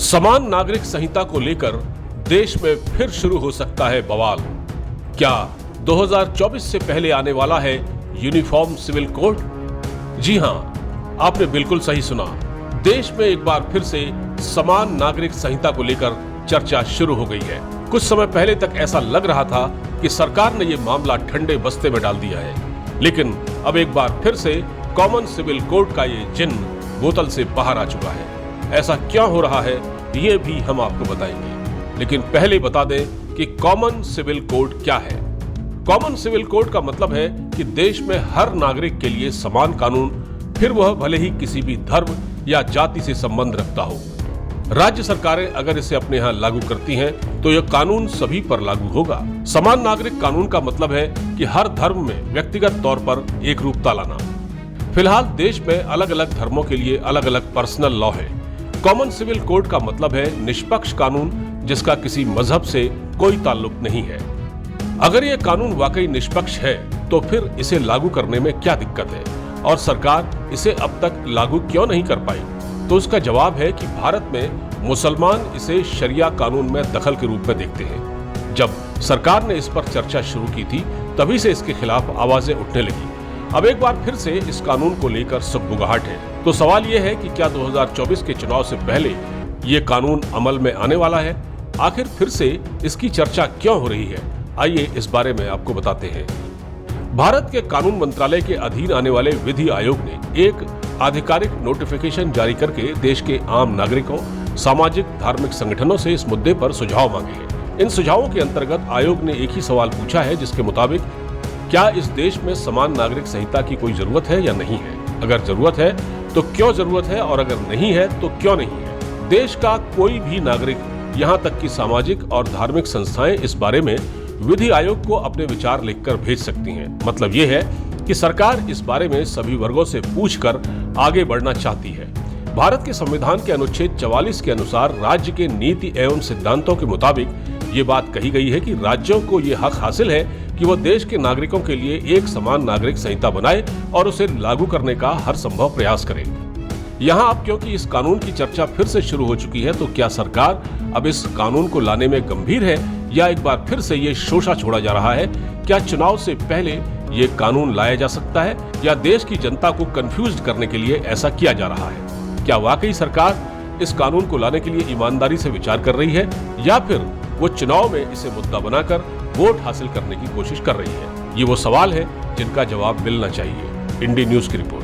समान नागरिक संहिता को लेकर देश में फिर शुरू हो सकता है बवाल। क्या 2024 से पहले आने वाला है यूनिफॉर्म सिविल कोड? जी हां, आपने बिल्कुल सही सुना। देश में एक बार फिर से समान नागरिक संहिता को लेकर चर्चा शुरू हो गई है। कुछ समय पहले तक ऐसा लग रहा था कि सरकार ने यह मामला ठंडे बस्ते में डाल दिया है, लेकिन अब एक बार फिर से कॉमन सिविल कोड का ये जिन्न बोतल से बाहर आ चुका है। ऐसा क्या हो रहा है ये भी हम आपको बताएंगे, लेकिन पहले बता दें कि कॉमन सिविल कोड क्या है। कॉमन सिविल कोड का मतलब है कि देश में हर नागरिक के लिए समान कानून, फिर वह भले ही किसी भी धर्म या जाति से संबंध रखता हो। राज्य सरकारें अगर इसे अपने यहाँ लागू करती हैं, तो यह कानून सभी पर लागू होगा। समान नागरिक कानून का मतलब है कि हर धर्म में व्यक्तिगत तौर पर एक रूपता लाना। फिलहाल देश में अलग अलग धर्मों के लिए अलग अलग पर्सनल लॉ है। कॉमन सिविल कोड का मतलब है निष्पक्ष कानून, जिसका किसी मजहब से कोई ताल्लुक नहीं है। अगर यह कानून वाकई निष्पक्ष है, तो फिर इसे लागू करने में क्या दिक्कत है और सरकार इसे अब तक लागू क्यों नहीं कर पाई? तो उसका जवाब है कि भारत में मुसलमान इसे शरिया कानून में दखल के रूप में देखते हैं। जब सरकार ने इस पर चर्चा शुरू की थी, तभी से इसके खिलाफ आवाजें उठने लगी। अब एक बार फिर से इस कानून को लेकर सुगबुगाहट है। तो सवाल यह है कि क्या 2024 के चुनाव से पहले ये कानून अमल में आने वाला है? आखिर फिर से इसकी चर्चा क्यों हो रही है? आइए इस बारे में आपको बताते हैं। भारत के कानून मंत्रालय के अधीन आने वाले विधि आयोग ने एक आधिकारिक नोटिफिकेशन जारी करके देश के आम नागरिकों, सामाजिक धार्मिक संगठनों से इस मुद्दे पर सुझाव मांगे हैं। इन सुझावों के अंतर्गत आयोग ने एक ही सवाल पूछा है, जिसके मुताबिक क्या इस देश में समान नागरिक संहिता की कोई जरूरत है या नहीं है? अगर जरूरत है तो क्यों जरूरत है, और अगर नहीं है तो क्यों नहीं है? देश का कोई भी नागरिक, यहाँ तक कि सामाजिक और धार्मिक संस्थाएं इस बारे में विधि आयोग को अपने विचार लिखकर भेज सकती हैं। मतलब ये है कि सरकार इस बारे में सभी वर्गों से पूछकर आगे बढ़ना चाहती है। भारत के संविधान के अनुच्छेद 44 के अनुसार राज्य के नीति एवं सिद्धांतों के मुताबिक ये बात कही गई है कि राज्यों को ये हक हासिल है कि वह देश के नागरिकों के लिए एक समान नागरिक संहिता बनाए और उसे लागू करने का हर संभव प्रयास करे। यहाँ अब क्योंकि इस कानून की चर्चा फिर से शुरू हो चुकी है, तो क्या सरकार अब इस कानून को लाने में गंभीर है या एक बार फिर से ये शोषा छोड़ा जा रहा है? क्या चुनाव से पहले ये कानून लाया जा सकता है या देश की जनता को कंफ्यूज करने के लिए ऐसा किया जा रहा है? क्या वाकई सरकार इस कानून को लाने के लिए ईमानदारी से विचार कर रही है या फिर वो चुनाव में इसे मुद्दा बनाकर वोट हासिल करने की कोशिश कर रही है? ये वो सवाल है जिनका जवाब मिलना चाहिए। इंडी न्यूज की रिपोर्ट।